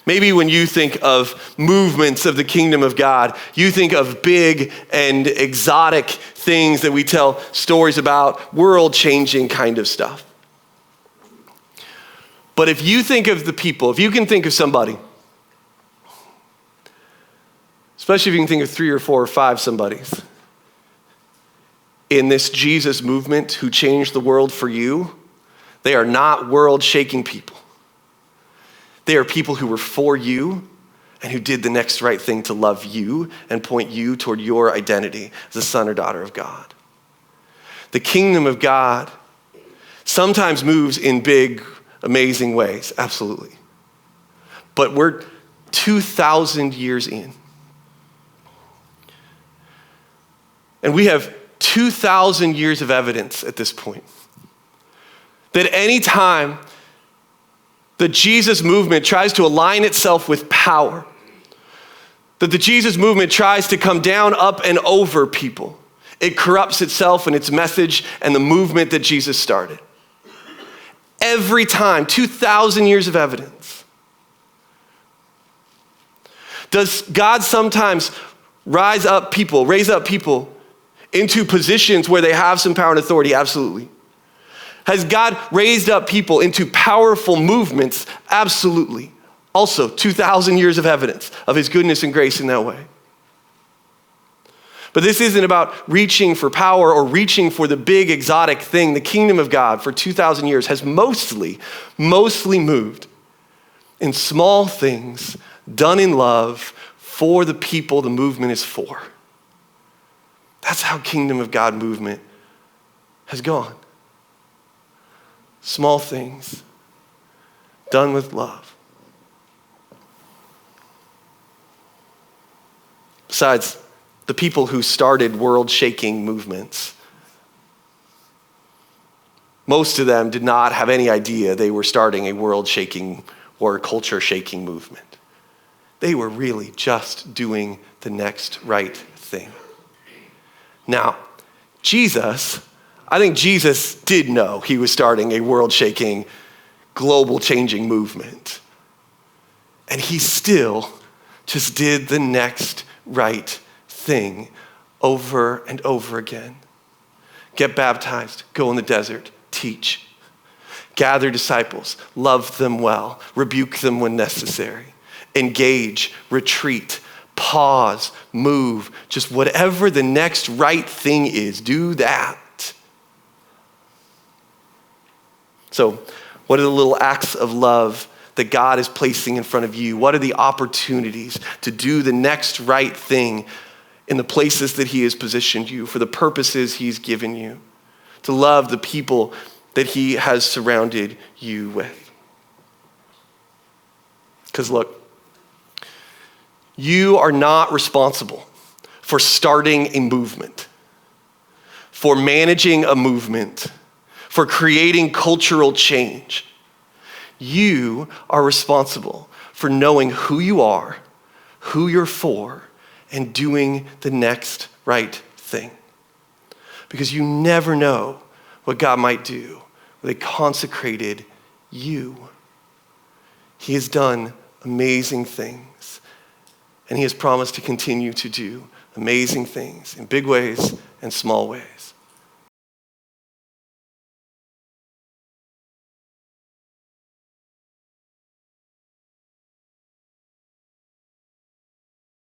Maybe when you think of movements of the kingdom of God, you think of big and exotic things that we tell stories about, world-changing kind of stuff. But if you think of the people, if you can think of somebody, especially if you can think of 3 or 4 or 5 somebodies in this Jesus movement who changed the world for you, they are not world-shaking people. They are people who were for you and who did the next right thing to love you and point you toward your identity as a son or daughter of God. The kingdom of God sometimes moves in big, amazing ways, absolutely. But we're 2,000 years in. And we have 2,000 years of evidence at this point that any time the Jesus movement tries to align itself with power, that the Jesus movement tries to come down, up, and over people, it corrupts itself and its message and the movement that Jesus started. Every time, 2,000 years of evidence. Does God sometimes raise up people into positions where they have some power and authority? Absolutely. Has God raised up people into powerful movements? Absolutely. Also, 2,000 years of evidence of his goodness and grace in that way. But this isn't about reaching for power or reaching for the big exotic thing. The kingdom of God for 2,000 years has mostly moved in small things done in love for the people the movement is for. That's how kingdom of God movement has gone. Small things done with love. Besides, the people who started world-shaking movements, most of them did not have any idea they were starting a world-shaking or culture-shaking movement. They were really just doing the next right thing. Now, I think Jesus did know he was starting a world-shaking, global-changing movement. And he still just did the next right thing over and over again. Get baptized, go in the desert, teach. Gather disciples, love them well, rebuke them when necessary. Engage, retreat, pause, move, just whatever the next right thing is, do that. So, what are the little acts of love that God is placing in front of you? What are the opportunities to do the next right thing in the places that he has positioned you, for the purposes he's given you, to love the people that he has surrounded you with? Because look, you are not responsible for starting a movement, for managing a movement, for creating cultural change. You are responsible for knowing who you are, who you're for, and doing the next right thing. Because you never know what God might do with a consecrated you. He has done amazing things, and he has promised to continue to do amazing things in big ways and small ways.